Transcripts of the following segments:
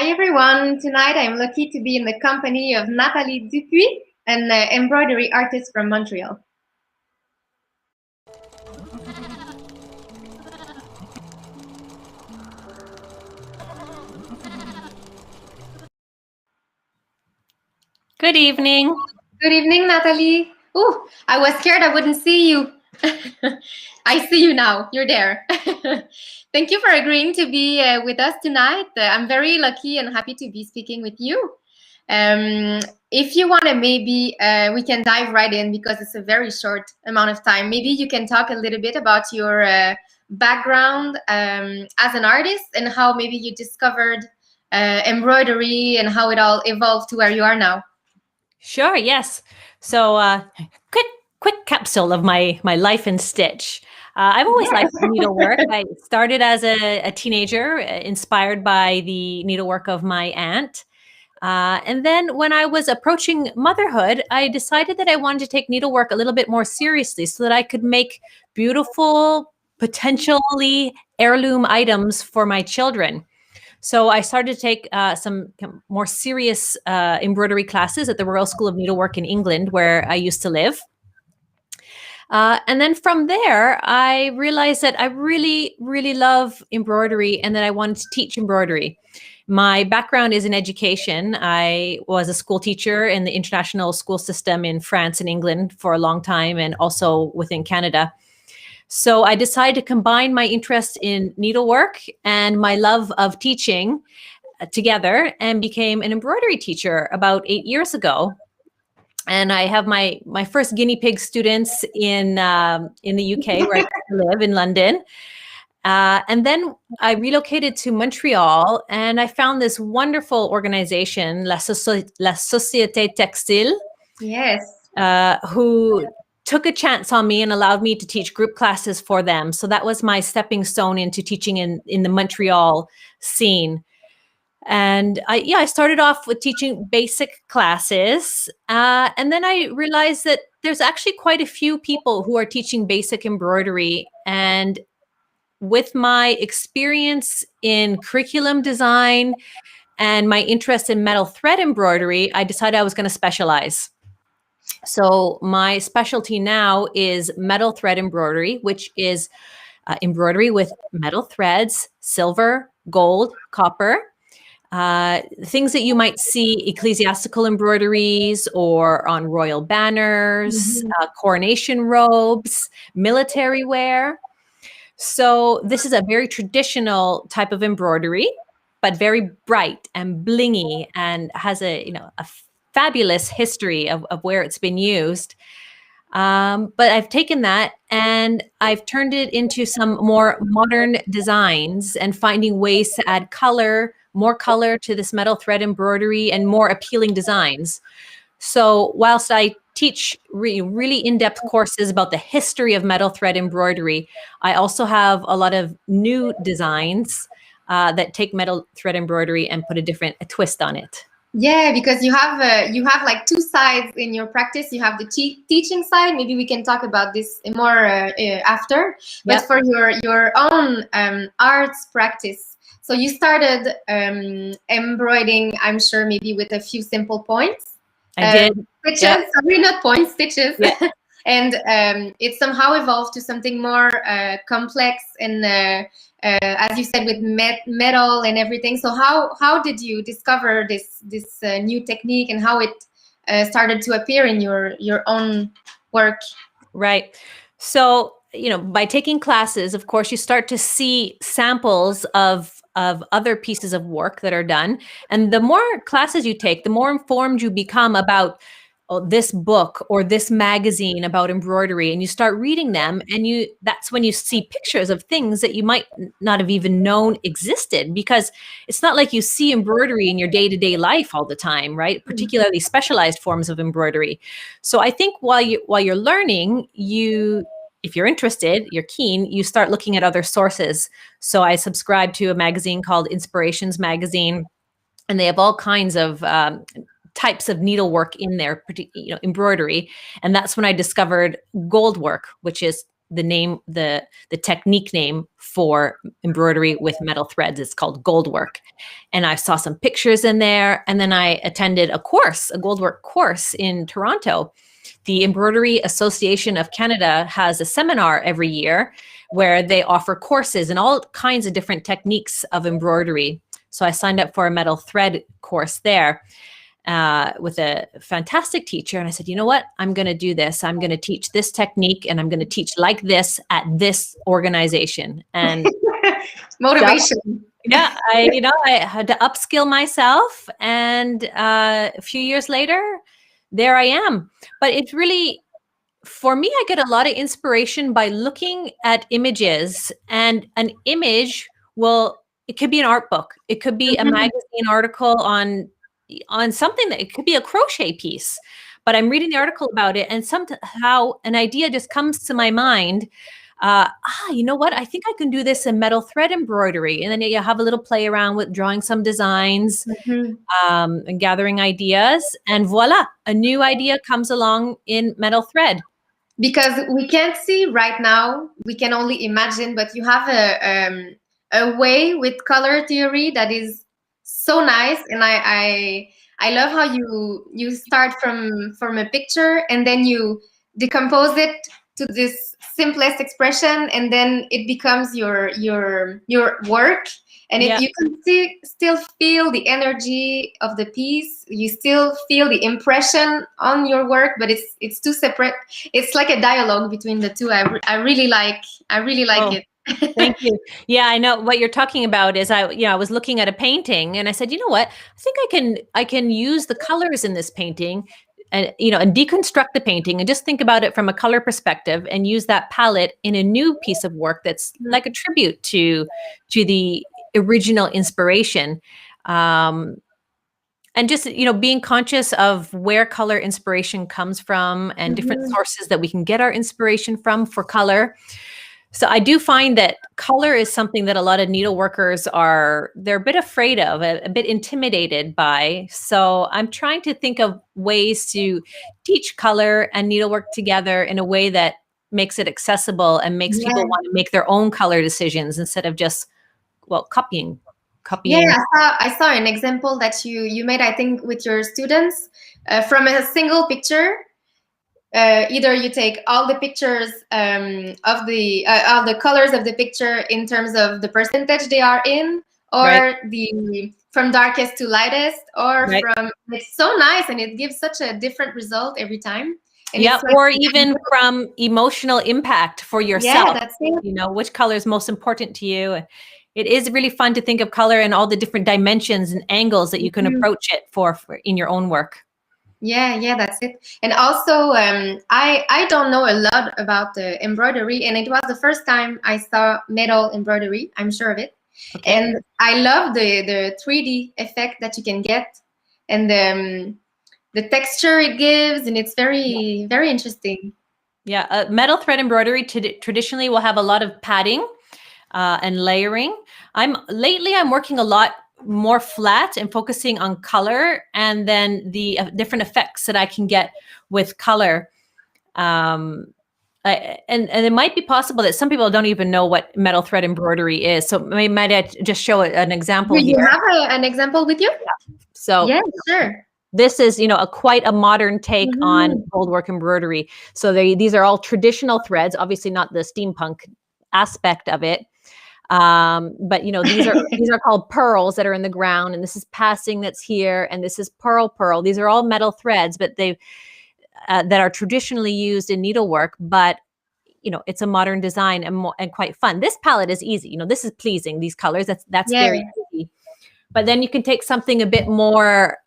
Hi everyone. Tonight I'm lucky to be in the company of Natalie Dupuis, an embroidery artist from Montreal. Good evening. Good evening, Natalie. Ooh, I was scared I wouldn't see you. I see you now. You're there. Thank you for agreeing to be with us tonight. I'm very lucky and happy to be speaking with you. If you want to, maybe we can dive right in because it's a very short amount of time. Maybe you can talk a little bit about your background as an artist and how maybe you discovered embroidery and how it all evolved to where you are now. Sure, yes. So quick capsule of my life in stitch. I've always liked needlework. I started as a teenager, inspired by the needlework of my aunt. And then when I was approaching motherhood, I decided that I wanted to take needlework a little bit more seriously so that I could make beautiful, potentially heirloom items for my children. So I started to take some more serious embroidery classes at the Royal School of Needlework in England, where I used to live. And then from there, I realized that I really, really love embroidery and that I wanted to teach embroidery. My background is in education. I was a school teacher in the international school system in France and England for a long time, and also within Canada. So I decided to combine my interest in needlework and my love of teaching together and became an embroidery teacher about 8 years ago. And I have my first guinea pig students in the UK, where I live in London. And then I relocated to Montreal, and I found this wonderful organization, La Société Textile. Yes. Who took a chance on me and allowed me to teach group classes for them. So that was my stepping stone into teaching in the Montreal scene. And I started off with teaching basic classes. And then I realized that there's actually quite a few people who are teaching basic embroidery. And with my experience in curriculum design and my interest in metal thread embroidery, I decided I was going to specialize. So my specialty now is metal thread embroidery, which is embroidery with metal threads, silver, gold, copper, things that you might see ecclesiastical embroideries or on royal banners, coronation robes, military wear. So this is a very traditional type of embroidery, but very bright and blingy and has a fabulous history of where it's been used. But I've taken that and I've turned it into some more modern designs and finding ways to add more color to this metal thread embroidery and more appealing designs. So whilst I teach really in-depth courses about the history of metal thread embroidery, I also have a lot of new designs that take metal thread embroidery and put a twist on it. Yeah, because you have like two sides in your practice. You have the teaching side. Maybe we can talk about this more after. But for your own arts practice, so you started embroidering, I'm sure, maybe with a few simple points. I did. Stitches, sorry, not points, stitches. Yeah. And it somehow evolved to something more complex and, as you said, with metal and everything. So how did you discover this new technique and how it started to appear in your own work? Right. So, by taking classes, of course, you start to see samples of other pieces of work that are done. And the more classes you take, the more informed you become about this book or this magazine about embroidery, and you start reading them, and that's when you see pictures of things that you might not have even known existed, because it's not like you see embroidery in your day-to-day life all the time, right? Particularly specialized forms of embroidery. So I think while you're learning, if you're interested, you're keen, you start looking at other sources. So I subscribe to a magazine called Inspirations Magazine, and they have all kinds of types of needlework in there, embroidery. And that's when I discovered gold work, which is the name, the technique name for embroidery with metal threads. It's called goldwork. And I saw some pictures in there. And then I attended a course, a goldwork course in Toronto. The Embroidery Association of Canada has a seminar every year where they offer courses in all kinds of different techniques of embroidery. So I signed up for a metal thread course there with a fantastic teacher. And I said, you know what? I'm going to do this. I'm going to teach this technique, and I'm going to teach like this at this organization. And motivation. yeah, I had to upskill myself. And a few years later, there I am. But it's really, for me, I get a lot of inspiration by looking at images, and an image it could be an art book. It could be a magazine article on something that it could be a crochet piece, but I'm reading the article about it, and somehow an idea just comes to my mind. You know what? I think I can do this in metal thread embroidery. And then you have a little play around with drawing some designs and gathering ideas. And voila, a new idea comes along in metal thread. Because we can't see right now, we can only imagine, but you have a way with color theory that is so nice. And I love how you start from a picture, and then you decompose it to this simplest expression, and then it becomes your work. And you can still feel the energy of the piece. You still feel the impression on your work, but it's two separate. It's like a dialogue between the two. I really like it. Thank you. Yeah, I know what you're talking about. Is I was looking at a painting, and I said, you know what? I think I can use the colors in this painting, and and deconstruct the painting, and just think about it from a color perspective, and use that palette in a new piece of work that's like a tribute to the original inspiration. And just being conscious of where color inspiration comes from, and different sources that we can get our inspiration from for color. So I do find that color is something that a lot of needleworkers they're a bit afraid of, a bit intimidated by. So I'm trying to think of ways to teach color and needlework together in a way that makes it accessible and makes people want to make their own color decisions instead of just copying. Yeah, I saw an example that you made, I think, with your students from a single picture. Either you take all the pictures of the colors of the picture in terms of the percentage they are in, or the from darkest to lightest, or from. It's so nice, and it gives such a different result every time. And or even from emotional impact for yourself. Yeah, that's it. Which color is most important to you. It is really fun to think of color and all the different dimensions and angles that you can approach it for in your own work. Yeah, that's it. And also, I don't know a lot about the embroidery, and it was the first time I saw metal embroidery. I'm sure of it. Okay. And I love the 3D effect that you can get, and the texture it gives, and it's very, very interesting. Yeah, metal thread embroidery traditionally will have a lot of padding and layering. Lately I'm working a lot more flat and focusing on color, and then the different effects that I can get with color. And it might be possible that some people don't even know what metal thread embroidery is. So might I just show an example here? Do you have an example with you? Yeah. So yeah, sure. This is, quite a modern take on goldwork embroidery. So these are all traditional threads, obviously not the steampunk aspect of it. But these are called pearls that are in the ground, and this is passing that's here, and this is pearl. These are all metal threads, but that are traditionally used in needlework. But it's a modern design and quite fun. This palette is easy. This is pleasing. These colors, that's very easy. But then you can take something a bit more,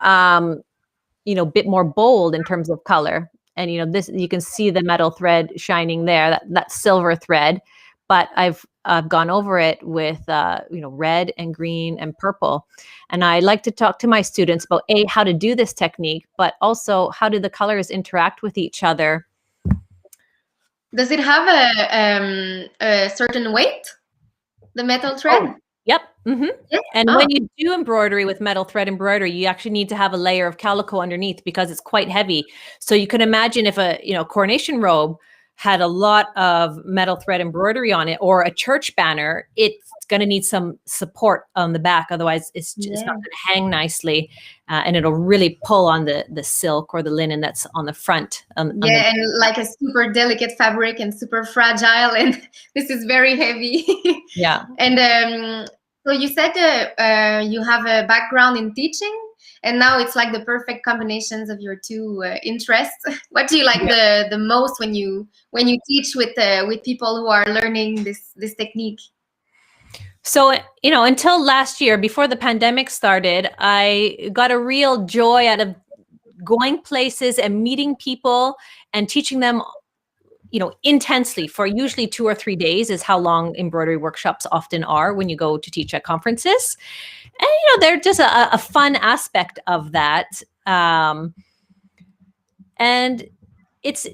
bit more bold in terms of color. And this, you can see the metal thread shining there. That's silver thread. But I've gone over it with red and green and purple, and I like to talk to my students about how to do this technique, but also how do the colors interact with each other. Does it have a certain weight, the metal thread? Oh, yep. Yeah. And when you do embroidery with metal thread embroidery, you actually need to have a layer of calico underneath because it's quite heavy. So you can imagine if a coronation robe had a lot of metal thread embroidery on it, or a church banner, it's going to need some support on the back. Otherwise, it's not going to hang nicely, and it'll really pull on the silk or the linen that's on the front. And like a super delicate fabric and super fragile, and this is very heavy. Yeah. And so you said you have a background in teaching, and now it's like the perfect combinations of your two interests. What do you like the most when you teach with people who are learning this technique? So, until last year, before the pandemic started, I got a real joy out of going places and meeting people and teaching them, intensely for usually 2 or 3 days is how long embroidery workshops often are when you go to teach at conferences. And, they're just a fun aspect of that. And it's,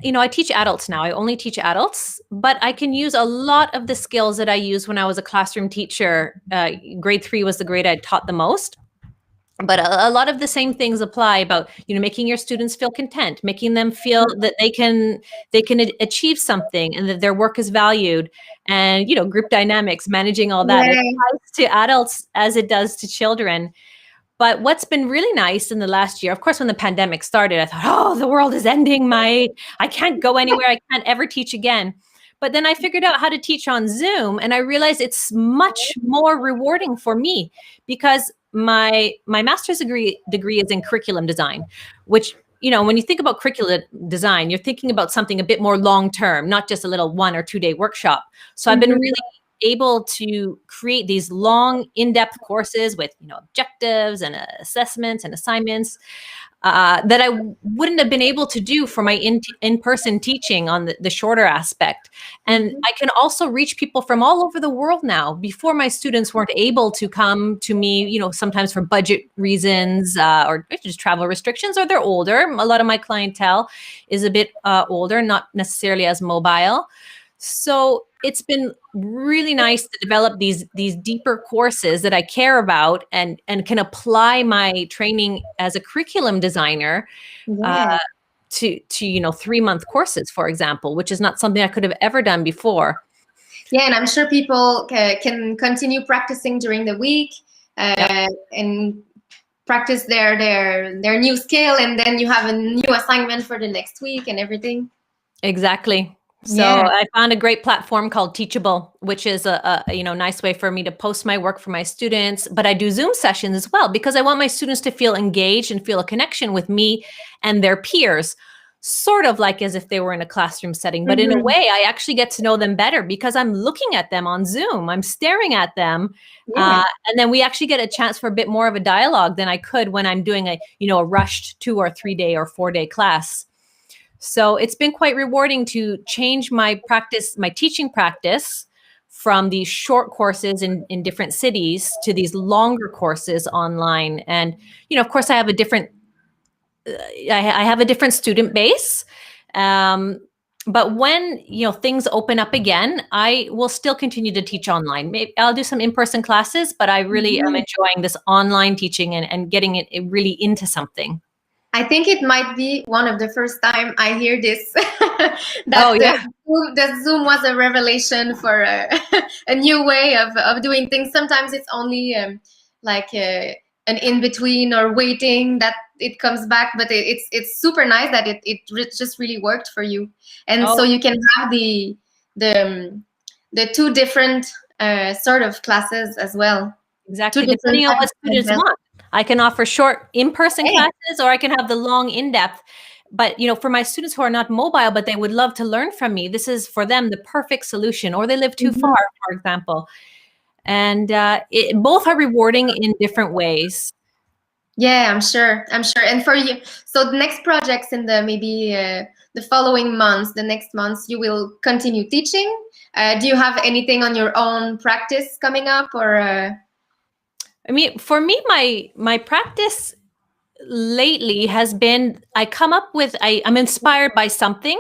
I teach adults now. I only teach adults, but I can use a lot of the skills that I used when I was a classroom teacher. Grade 3 was the grade I taught the most. But a lot of the same things apply about, making your students feel content, making them feel that they can achieve something and that their work is valued, and, group dynamics, managing all that. It applies to adults as it does to children. But what's been really nice in the last year, of course, when the pandemic started, I thought, oh, the world is ending. I can't go anywhere. I can't ever teach again. But then I figured out how to teach on Zoom, and I realized it's much more rewarding for me, because my master's degree is in curriculum design, which, when you think about curriculum design, you're thinking about something a bit more long-term, not just a little 1 or 2 day workshop. So I've been really able to create these long, in-depth courses with, objectives and assessments and assignments that I wouldn't have been able to do for my in-person teaching on the shorter aspect. And I can also reach people from all over the world now. Before, my students weren't able to come to me, sometimes for budget reasons or just travel restrictions, or they're older. A lot of my clientele is a bit older, not necessarily as mobile. So it's been really nice to develop these deeper courses that I care about and can apply my training as a curriculum designer to 3-month courses, for example, which is not something I could have ever done before. Yeah, and I'm sure people can continue practicing during the week and practice their new skill, and then you have a new assignment for the next week and everything. Exactly. So I found a great platform called Teachable, which is a nice way for me to post my work for my students. But I do Zoom sessions as well, because I want my students to feel engaged and feel a connection with me and their peers, sort of like as if they were in a classroom setting. But in a way, I actually get to know them better because I'm looking at them on Zoom. I'm staring at them. And then we actually get a chance for a bit more of a dialogue than I could when I'm doing a rushed 2 or 3 day or 4 day class. So it's been quite rewarding to change my teaching practice from these short courses in different cities to these longer courses online. And, of course, I have a different student base. But when, things open up again, I will still continue to teach online. Maybe I'll do some in-person classes, but I really am enjoying this online teaching and getting it really into something. I think it might be one of the first time I hear this. That Zoom was a revelation for a new way of doing things. Sometimes it's only an in-between or waiting that it comes back, but it's super nice that it just really worked for you. And so you can have the 2 different sort of classes as well. Exactly, depending on what students want. I can offer short in-person classes, or I can have the long in-depth. But, for my students who are not mobile, but they would love to learn from me, this is for them the perfect solution, or they live too far, for example. And both are rewarding in different ways. Yeah, I'm sure. And for you, so the next projects in the following months, the next months, you will continue teaching. Do you have anything on your own practice coming up, or? For me, my practice lately has been, I'm inspired by something,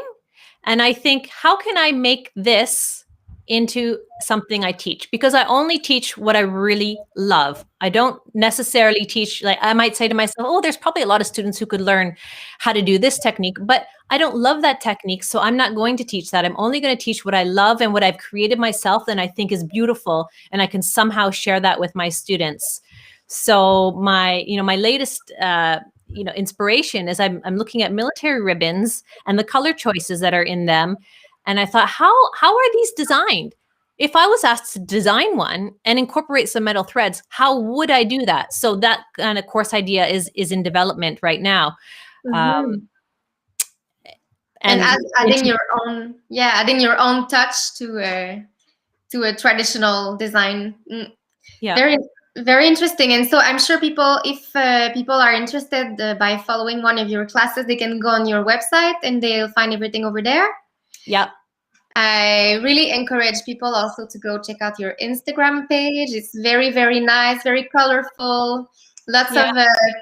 and I think, how can I make this into something I teach, because I only teach what I really love. I don't necessarily teach, like I might say to myself, oh, there's probably a lot of students who could learn how to do this technique, but I don't love that technique. So I'm not going to teach that. I'm only going to teach what I love and what I've created myself and I think is beautiful. And I can somehow share that with my students. So my latest, inspiration is I'm looking at military ribbons and the color choices that are in them. And I thought, how are these designed? If I was asked to design one and incorporate some metal threads, how would I do that? So that kind of course idea is in development right now. Mm-hmm. And adding your own touch to a traditional design. Yeah. Very, very interesting. And so I'm sure if people are interested by following one of your classes, they can go on your website and they'll find everything over there. Yeah. I really encourage people also to go check out your Instagram page. It's very, very nice, very colorful, lots of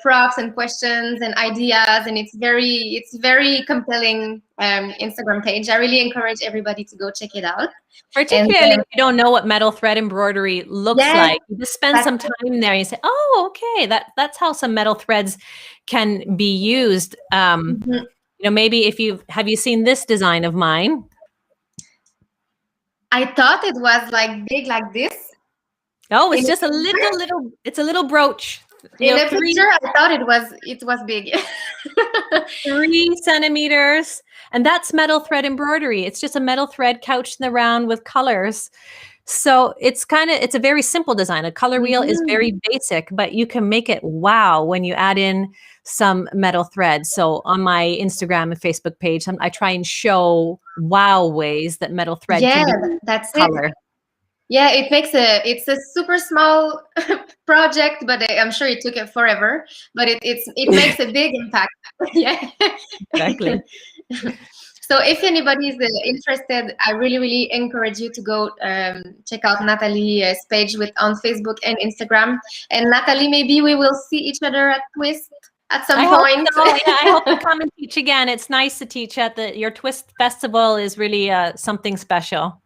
props and questions and ideas, and it's very compelling Instagram page. I really encourage everybody to go check it out. Particularly if you don't know what metal thread embroidery looks like, you just spend some time there and you say, oh, okay, that's how some metal threads can be used. Maybe have you seen this design of mine? I thought it was like big like this. Oh, it's just a little brooch. In the picture, I thought it was big. 3 centimeters. And that's metal thread embroidery. It's just a metal thread couched in the round with colors. So it's a very simple design. A color wheel is very basic, but you can make it wow when you add in some metal thread. So on my Instagram and Facebook page, I try and show wow ways that metal thread can be that's color. It. Yeah, it's a super small project, but I'm sure it took it forever. But it makes a big impact. Yeah, exactly. So if anybody is interested, I really, really encourage you to go check out Natalie's page on Facebook and Instagram. And Natalie, maybe we will see each other at Twist at some point. I hope to come and teach again. It's nice to teach at your Twist Festival is really something special.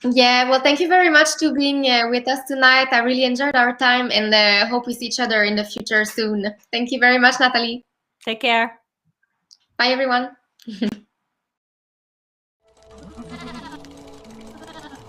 Yeah, well, thank you very much to being with us tonight. I really enjoyed our time and hope we see each other in the future soon. Thank you very much, Natalie. Take care. Bye, everyone.